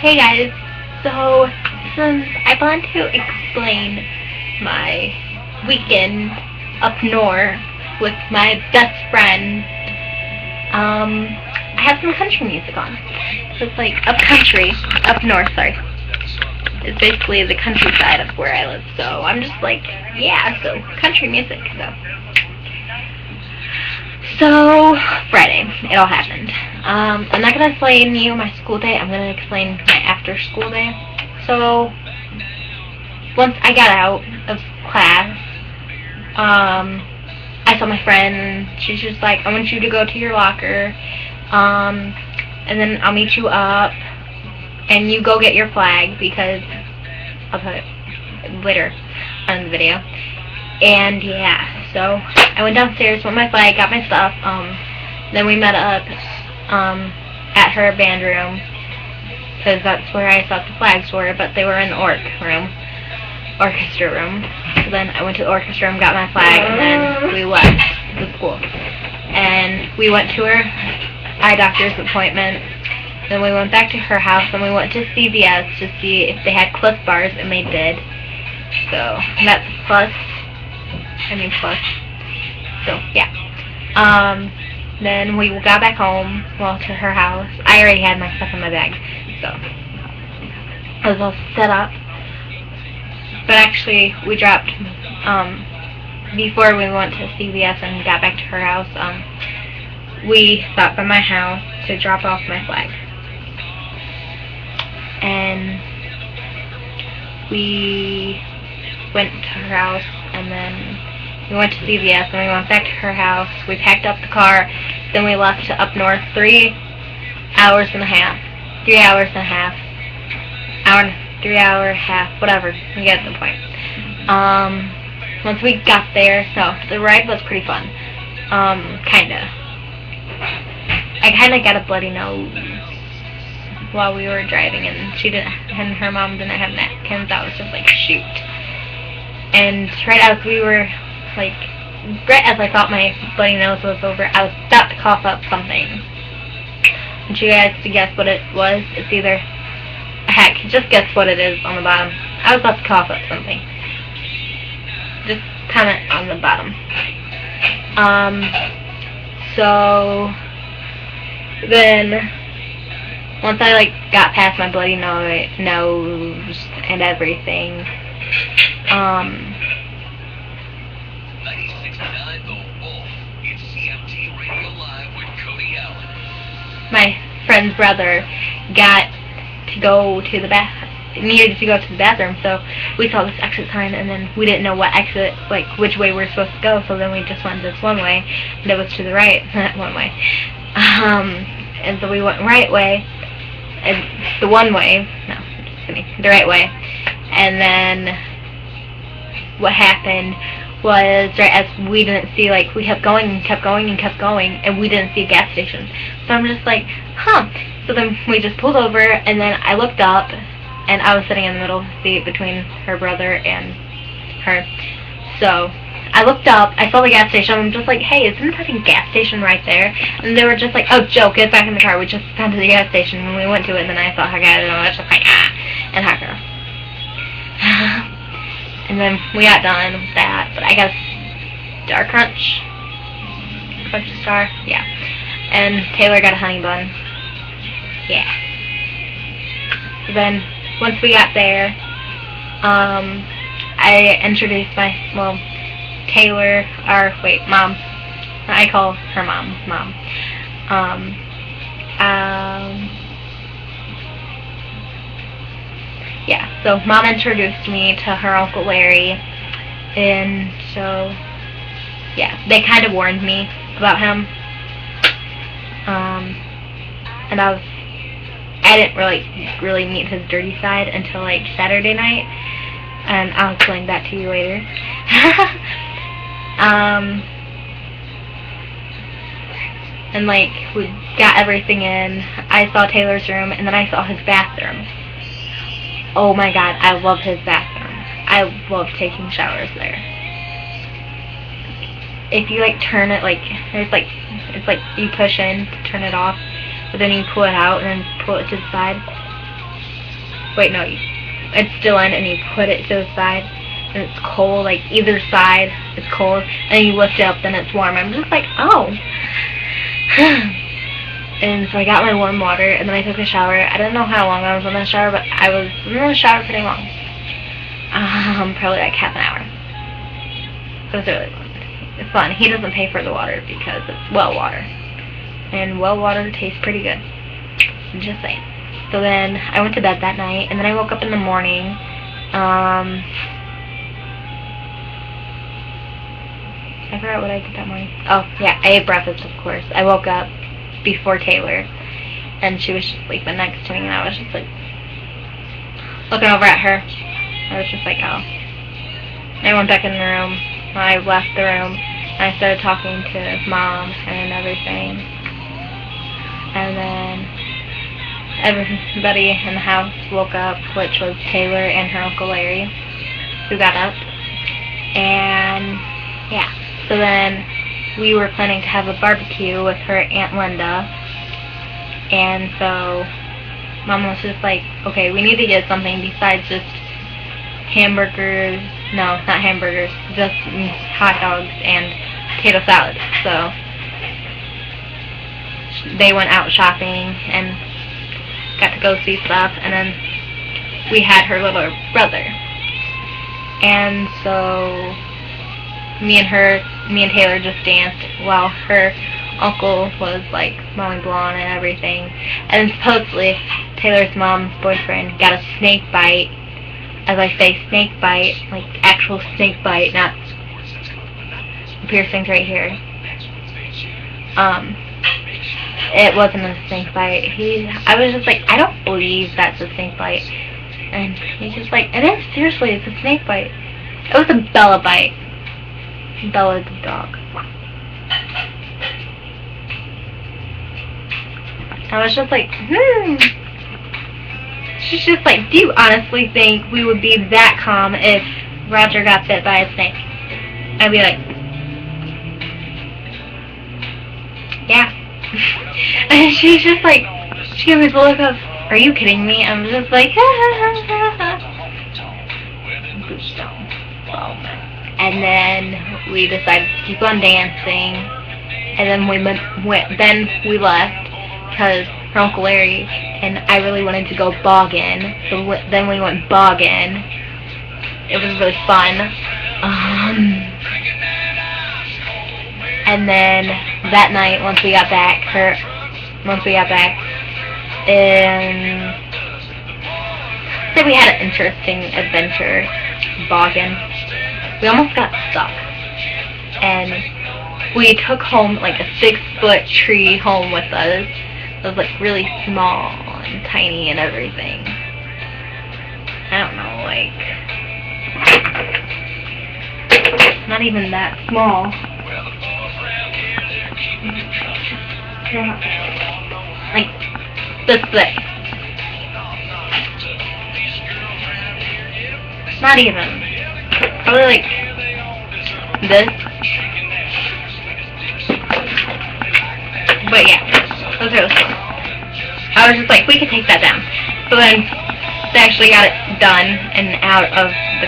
Hey guys, so since I plan to explain my weekend up north with my best friend, I have some country music on. So it's like up north, sorry. It's basically the countryside of where I live, so I'm just like, yeah, so country music, So, Friday, it all happened. I'm not going to explain you my school day, I'm going to explain my after school day. So, once I got out of class, I saw my friend, she's just like, I want you to go to your locker, and then I'll meet you up, and you go get your flag, because I'll put it later on the video. And yeah, so I went downstairs, went my flag, got my stuff, then we met up at her band room, because that's where I thought the flags were, but they were in the orchestra room. So then I went to the orchestra room, got my flag, and then we left the school. And we went to her eye doctor's appointment, then we went back to her house, and we went to CVS to see if they had Cliff Bars, and they did. So that's plus. So, yeah. Then we got back home, well, to her house. I already had my stuff in my bag, so I was all set up. But actually, we dropped, before we went to CVS and got back to her house, we stopped by my house to drop off my flag. And we went to her house, and then we went to CVS, and we went back to her house. We packed up the car, then we left to up north 3 hours and a half. 3 hours and a half. 3 hour and a half, whatever. You get the point. Once we got there, so the ride was pretty fun. Kinda. I kinda got a bloody nose while we were driving, and and her mom didn't have napkins. I was just like, shoot. And right as we were, like, right as I thought my bloody nose was over, I was about to cough up something. And you guys to guess what it was. It's either, heck, just guess what it is on the bottom. I was about to cough up something. Just comment on the bottom. So then once I got past my bloody nose and everything, my friend's brother needed to go to the bathroom, so we saw this exit sign, and then we didn't know what exit, which way we were supposed to go, so then we just went this one way, and it was to the right, one way. And so we went right way, and the one way, no, I'm just kidding, the right way, and then what happened was, right as we didn't see, we kept going and kept going and kept going, and we didn't see a gas station. So I'm just like, huh. So then we just pulled over, and then I looked up, and I was sitting in the middle of the seat between her brother and her. So I looked up, I saw the gas station, I'm just like, hey, isn't that a gas station right there? And they were just like, oh, Joe, get back in the car, we just found the gas station, and we went to it, and then I saw her guy, and I was just like, and her girl. And then we got done with that, but I got a Star Crunch Star, yeah. And Taylor got a honey bun, yeah. So then, once we got there, I introduced Taylor, Mom. I call her Mom. Yeah, so Mom introduced me to her Uncle Larry, and so, yeah, they kind of warned me about him, and I didn't really meet his dirty side until, Saturday night, and I'll explain that to you later. And, we got everything in. I saw Taylor's room, and then I saw his bathroom. Oh my god, I love his bathroom. I love taking showers there. If you turn it, it's you push in to turn it off, but then you pull it out and then pull it to the side. Wait, no, it's still in, and you put it to the side, and it's cold, like either side is cold, and then you lift it up, then it's warm. I'm just like, oh. And so I got my warm water, and then I took a shower. I don't know how long I was in the shower, but I was in the shower pretty long. Probably like half an hour. It was really fun. It's fun. He doesn't pay for the water because it's well water. And well water tastes pretty good. I'm just saying. So then I went to bed that night, and then I woke up in the morning. I forgot what I did that morning. Oh, yeah, I ate breakfast, of course. I woke up before Taylor, and she was just sleeping next to me, and I was just like looking over at her. I was just like, oh. I went back in the room. I left the room, and I started talking to Mom and everything. And then everybody in the house woke up, which was Taylor and her Uncle Larry, who got up. And yeah, so then we were planning to have a barbecue with her Aunt Linda. And so Mom was just like, okay, we need to get something besides just hamburgers. No, not hamburgers, just hot dogs and potato salad. So they went out shopping and got to go see stuff, and then we had her little brother. And so me and Taylor just danced while her uncle was like mowing the lawn and everything. And then supposedly Taylor's mom's boyfriend got a snake bite. As I say, snake bite, like actual snake bite, not piercings right here. It wasn't a snake bite. I was just like, I don't believe that's a snake bite. And he's just like, it is, seriously, it's a snake bite. It was a Bella bite. Bella the dog. I was just like, She's just like, do you honestly think we would be that calm if Roger got bit by a snake? I'd be like, yeah. And she's just like, she gave me the look of, are you kidding me? I'm just like, and then we decided to keep on dancing, and then we left because her Uncle Larry and I really wanted to go boggin. So then we went boggin. It was really fun. And then that night, once we got back, so we had an interesting adventure boggin. We almost got stuck, and we took home like a 6-foot tree home with us. It was like really small and tiny and everything. I don't know, like not even that small. Like this thick. Not even. Probably like this. But yeah, it was really cool. I was just like, we could take that down. So then they actually got it done and out of the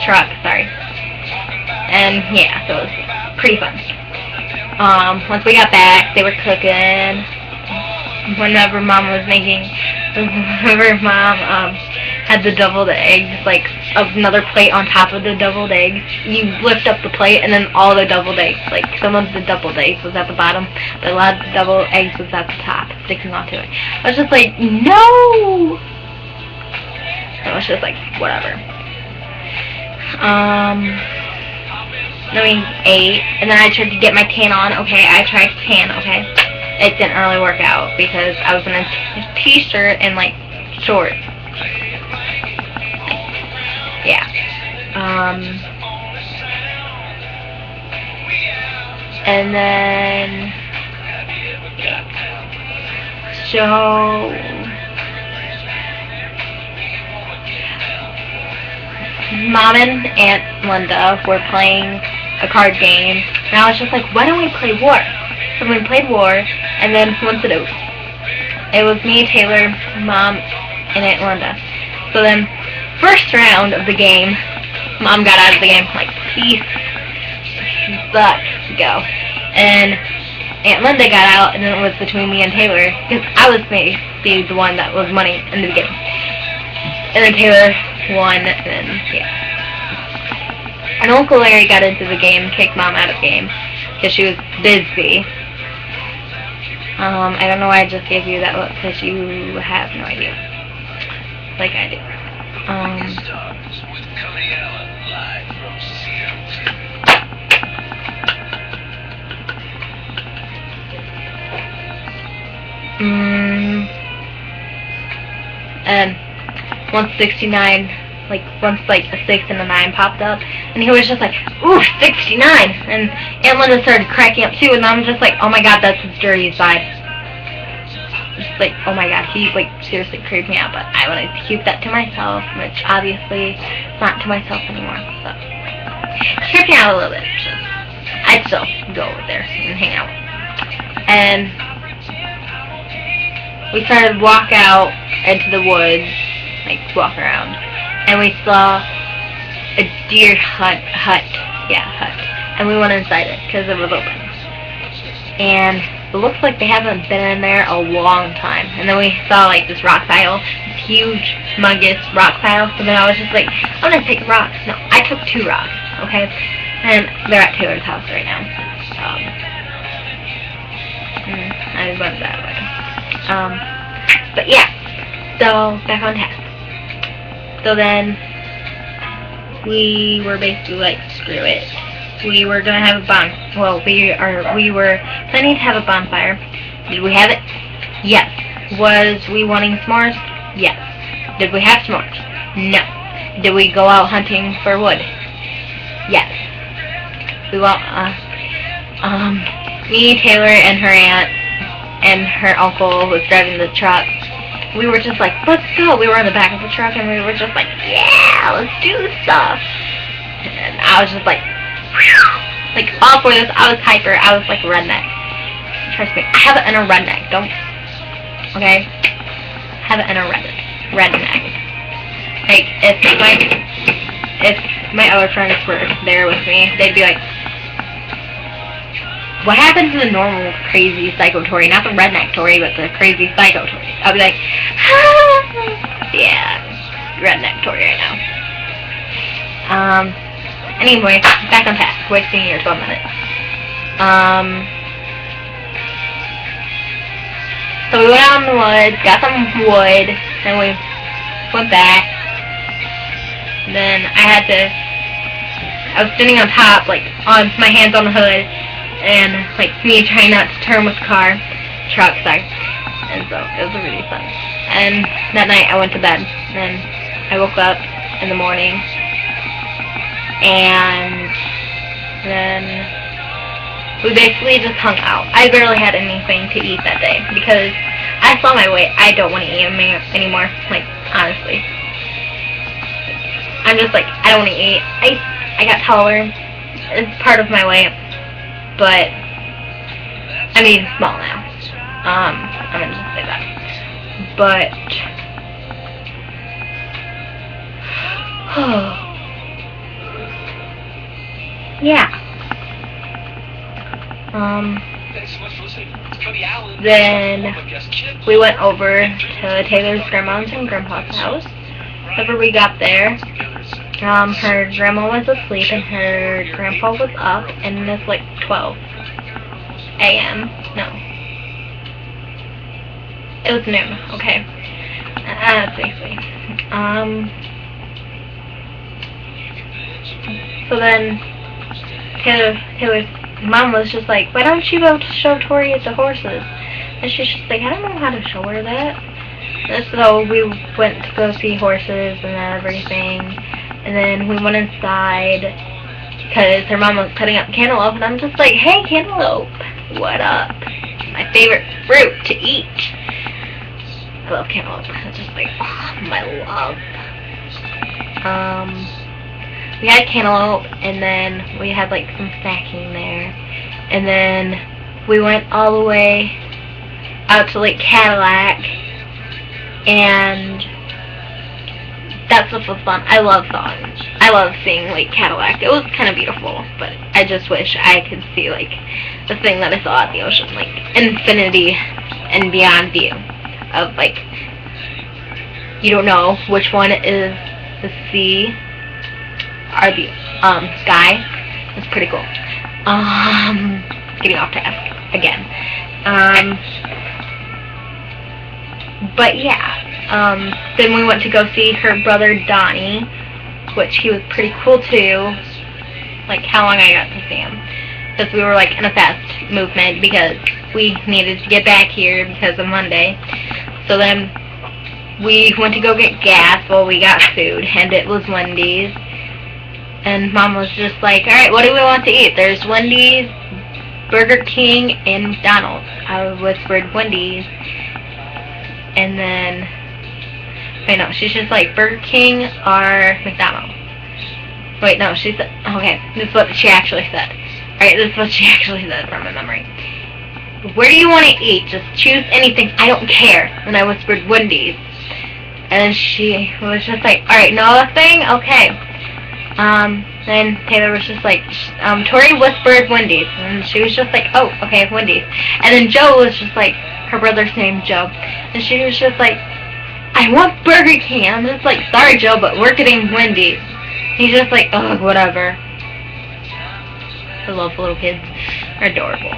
truck, sorry. And yeah, so it was pretty fun. Once we got back, they were cooking. Whenever Mom had the deviled eggs, like another plate on top of the deviled eggs, you lift up the plate and then all the deviled eggs, like some of the deviled eggs was at the bottom, but a lot of the deviled eggs was at the top, sticking onto it. I was just like, no! I was just like, whatever. Then we ate, and then I tried to get my tan on. Okay, I tried to tan, okay? It didn't really work out because I was in a t-shirt and like shorts. Yeah. And then so Mom and Aunt Linda were playing a card game, and I was just like, why don't we play War? So we played War, and then once it was me, Taylor, Mom, and Aunt Linda. So then, first round of the game, Mom got out of the game, like, peace, sucks, go. And Aunt Linda got out, and then it was between me and Taylor, because I was maybe the one that was money in the beginning. And then Taylor won, and then, yeah. And Uncle Larry got into the game, kicked Mom out of the game, because she was busy. I don't know why I just gave you that look, because you have no idea. Like I do. And 169, once a 6 and a 9 popped up, and he was just like, ooh, 69, and Aunt Linda started cracking up too, and I'm just like, oh my god, that's his dirty side. Just like, oh my god, he seriously creeped me out, but I wanted to keep that to myself, which obviously is not to myself anymore, so. It creeped me out a little bit, just, I'd still go over there and hang out. And we started to walk out into the woods, walk around, and we saw a deer hut, and we went inside it, because it was open. And it looks like they haven't been in there a long time. And then we saw, this rock pile, this huge, humongous rock pile, so then I was just like, I'm gonna take rocks. No, I took 2 rocks, okay? And they're at Taylor's house right now. I went that way. But yeah, so back on task. So then we were basically like, screw it. We were gonna have a we were planning to have a bonfire. Did we have it? Yes. Was we wanting s'mores? Yes. Did we have s'mores? No. Did we go out hunting for wood? Yes. We went, me, Taylor, and her aunt, and her uncle was driving the truck. We were just like, let's go. We were in the back of the truck, and we were just like, yeah, let's do stuff. And I was just like, whew. All for this, I was hyper. I was like redneck. Trust me, I have it in a redneck. Don't, okay? Have it in a redneck. If my other friends were there with me, they'd be like, what happened to the normal crazy psycho Tori? Not the redneck Tori, but the crazy psycho Tori. I'll be like, ah, yeah, redneck Tori right now. Anyway, back on task, wasting your 12 minutes. So we went out in the woods, got some wood, then we went back. Then I was sitting on top, on my hands on the hood, and me trying not to turn with the truck, and so it was really fun. And that night I went to bed, and I woke up in the morning, and then we basically just hung out. I barely had anything to eat that day, because I saw my weight. I don't want to eat anymore, honestly. I'm just I don't want to eat. I got taller. It's part of my weight. But I'm eating small now. I'm gonna just say that. But yeah. Then we went over to Taylor's grandma's and grandpa's house. Whenever we got there, her grandma was asleep and her grandpa was up, and it's 12 a.m. No. It was noon, okay. Basically. So then Taylor's mom was just like, why don't you go to show Tori the horses? And she's just like, I don't know how to show her that. And so we went to go see horses and everything. And then we went inside because her mom was cutting up cantaloupe, and I'm just like, hey, cantaloupe, what up? My favorite fruit to eat. I love cantaloupe. It's just my love. We had cantaloupe, and then we had some snacking there. And then we went all the way out to Lake Cadillac, and that stuff was fun. I love songs. I love seeing like Cadillac. It was kind of beautiful, but I just wish I could see like the thing that I saw at the ocean, like infinity and beyond view of like you don't know which one is the sea or the sky. It's pretty cool. Getting off task again. But yeah, then we went to go see her brother Donnie, which he was pretty cool too. Like how long I got to see him, because we were like in a fast movement because we needed to get back here because of Monday. So then we went to go get gas while we got food, and it was Wendy's. And Mom was just like, alright, what do we want to eat? There's Wendy's, Burger King, and McDonald's. I whispered Wendy's. And then, wait, no, she's just like, Burger King or McDonald's. Wait, no, she said, okay, this is what she actually said. Alright, this is what she actually said from my memory. Where do you want to eat? Just choose anything, I don't care. And I whispered Wendy's. And then she was just like, alright, nothing? Okay. Then Taylor was just like, Tori whispered Wendy's. And she was just like, oh, okay, Wendy's. And then Joe was just like, her brother's name Joe. And she was just like, I want Burger King. I'm just like, sorry Joe, but we're getting Wendy's. He's just like, ugh, whatever. I love little kids. They're adorable.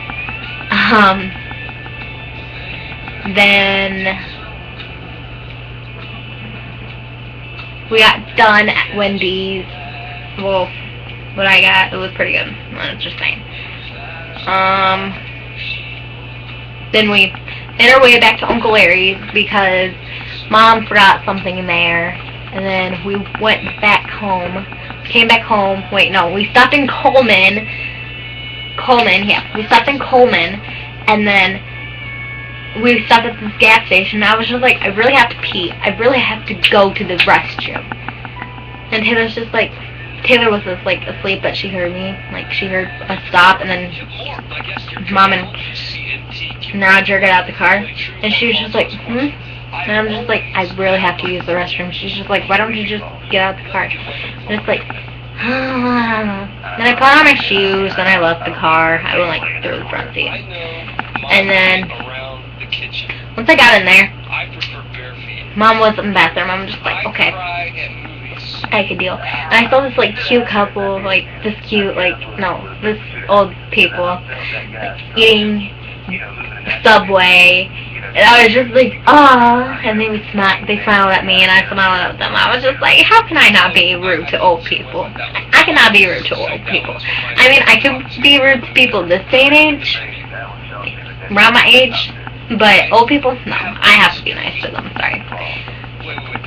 Then we got done at Wendy's. Well, what I got, it was pretty good. I'm just saying. Then we made our way back to Uncle Larry's because Mom forgot something in there. And then we went back home. Came back home. Wait, no, we stopped in Coleman. We stopped in Coleman. And then we stopped at this gas station. I was just like, I really have to pee. I really have to go to the restroom. And Taylor's just like, Taylor was just like asleep, but she heard me. Like, she heard us stop, and then Mom and Roger got out the car. And she was just like, And I'm just like, I really have to use the restroom. She's just like, why don't you just get out the car? And it's like, Then I put on my shoes, then I left the car. I went like through the front seat. And then, once I got in there, Mom was in the bathroom. I'm just like, okay, I could deal. And I saw this like cute couple, like this cute, like, no, this old people, like, eating Subway. And I was just like, ah, and they smiled at me, and I smiled at them. I was just like, how can I not be rude to old people? I cannot be rude to old people. I mean, I can be rude to people this day and age, around my age, but old people, no. I have to be nice to them, sorry.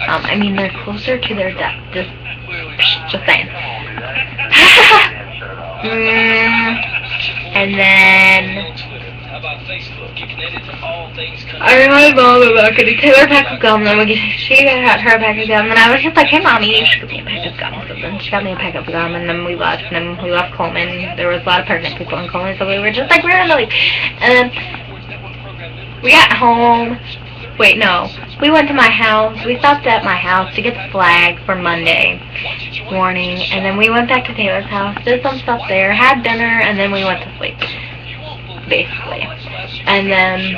I mean, they're closer to their death, just saying. And then I reminded Mom about getting Taylor a pack of gum, then she got her a pack of gum, and I was just like, hey Mommy, you should get me a pack of gum. So then she got me a pack of gum, and then we left, Coleman. There was a lot of pregnant people in Coleman, so we were just like, we're gonna leave. And then we got home. Wait, no. We went to my house. We stopped at my house to get the flag for Monday morning, and then we went back to Taylor's house, did some stuff there, had dinner, and then we went to sleep, basically. And then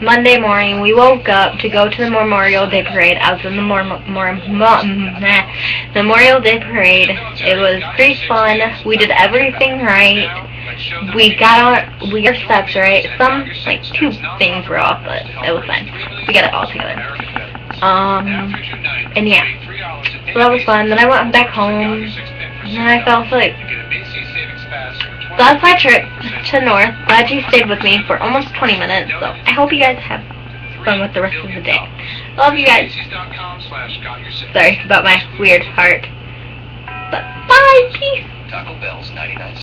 Monday morning, we woke up to go to the Memorial Day Parade. I was in the Memorial Day Parade. It was pretty fun. We did everything right. We got our steps right. Some, like, 2 things were off, but it was fine. We got it all together. And yeah. So that was fun. Then I went back home, and then I fell asleep. So that's my trip to North. Glad you stayed with me for almost 20 minutes, so I hope you guys have fun with the rest of the day. Love you guys. Sorry about my weird heart. But bye, peace.